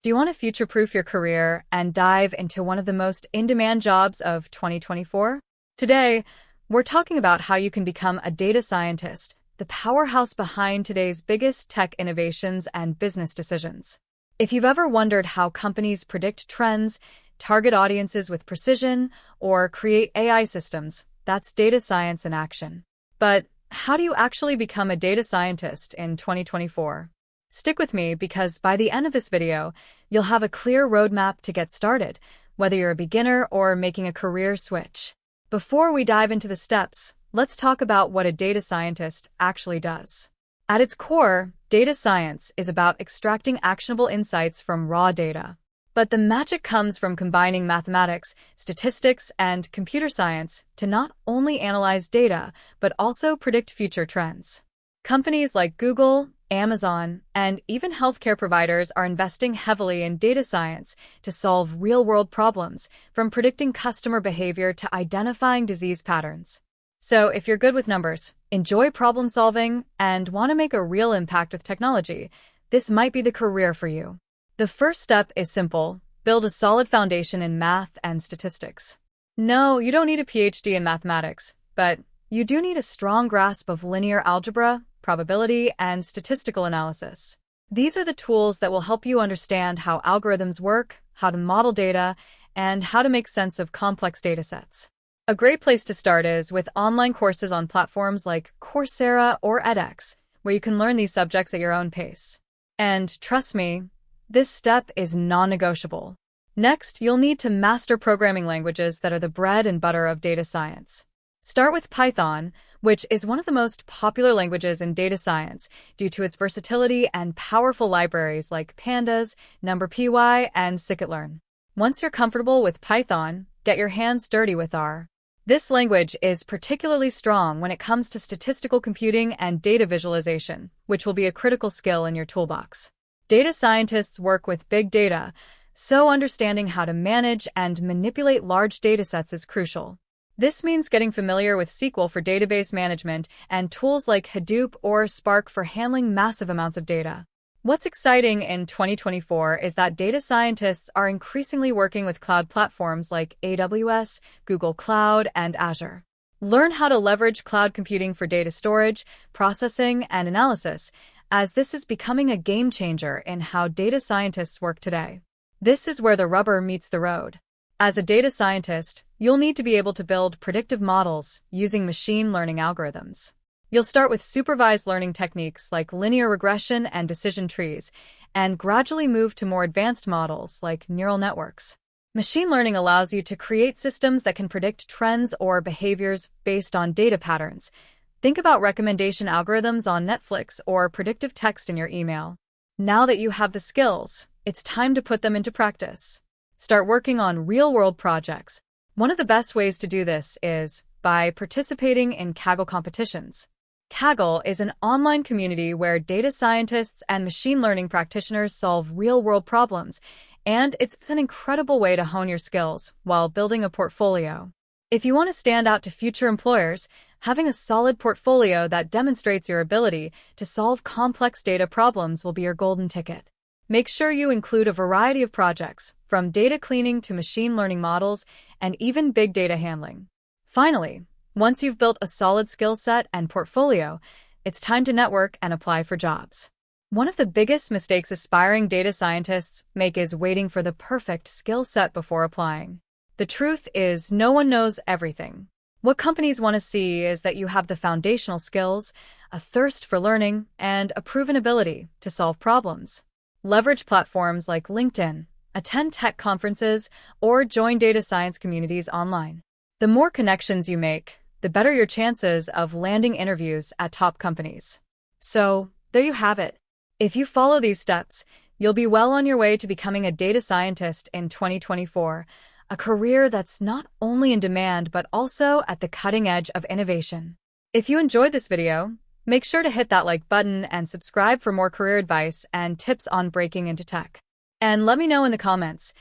Do you want to future-proof your career and dive into one of the most in-demand jobs of 2024? Today, we're talking about how you can become a data scientist, the powerhouse behind today's biggest tech innovations and business decisions. If you've ever wondered how companies predict trends, target audiences with precision, or create AI systems, that's data science in action. But how do you actually become a data scientist in 2024? Stick with me because by the end of this video, you'll have a clear roadmap to get started, whether you're a beginner or making a career switch. Before we dive into the steps, let's talk about what a data scientist actually does. At its core, data science is about extracting actionable insights from raw data. But the magic comes from combining mathematics, statistics, and computer science to not only analyze data, but also predict future trends. Companies like Google, Amazon, and even healthcare providers are investing heavily in data science to solve real-world problems, from predicting customer behavior to identifying disease patterns. So if you're good with numbers, enjoy problem solving, and want to make a real impact with technology, this might be the career for you. The first step is simple: build a solid foundation in math and statistics. No, you don't need a PhD in mathematics, but you do need a strong grasp of linear algebra, probability, and statistical analysis. These are the tools that will help you understand how algorithms work, how to model data, and how to make sense of complex datasets. A great place to start is with online courses on platforms like Coursera or edX, where you can learn these subjects at your own pace. And trust me, this step is non-negotiable. Next, you'll need to master programming languages that are the bread and butter of data science. Start with Python, which is one of the most popular languages in data science due to its versatility and powerful libraries like Pandas, NumPy, and scikit-learn. Once you're comfortable with Python, get your hands dirty with R. This language is particularly strong when it comes to statistical computing and data visualization, which will be a critical skill in your toolbox. Data scientists work with big data, so understanding how to manage and manipulate large datasets is crucial. This means getting familiar with SQL for database management and tools like Hadoop or Spark for handling massive amounts of data. What's exciting in 2024 is that data scientists are increasingly working with cloud platforms like AWS, Google Cloud, and Azure. Learn how to leverage cloud computing for data storage, processing, and analysis, as this is becoming a game changer in how data scientists work today. This is where the rubber meets the road. As a data scientist, you'll need to be able to build predictive models using machine learning algorithms. You'll start with supervised learning techniques like linear regression and decision trees, and gradually move to more advanced models like neural networks. Machine learning allows you to create systems that can predict trends or behaviors based on data patterns. Think about recommendation algorithms on Netflix or predictive text in your email. Now that you have the skills, it's time to put them into practice. Start working on real-world projects. One of the best ways to do this is by participating in Kaggle competitions. Kaggle is an online community where data scientists and machine learning practitioners solve real-world problems, and it's an incredible way to hone your skills while building a portfolio. If you want to stand out to future employers, having a solid portfolio that demonstrates your ability to solve complex data problems will be your golden ticket. Make sure you include a variety of projects, from data cleaning to machine learning models, and even big data handling. Finally, once you've built a solid skill set and portfolio, it's time to network and apply for jobs. One of the biggest mistakes aspiring data scientists make is waiting for the perfect skill set before applying. The truth is, no one knows everything. What companies want to see is that you have the foundational skills, a thirst for learning, and a proven ability to solve problems. Leverage platforms like LinkedIn, attend tech conferences, or join data science communities online. The more connections you make, the better your chances of landing interviews at top companies. So, there you have it. If you follow these steps, you'll be well on your way to becoming a data scientist in 2024, a career that's not only in demand but also at the cutting edge of innovation. If you enjoyed this video, make sure to hit that like button and subscribe for more career advice and tips on breaking into tech. And let me know in the comments,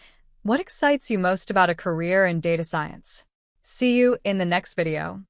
what excites you most about a career in data science? See you in the next video.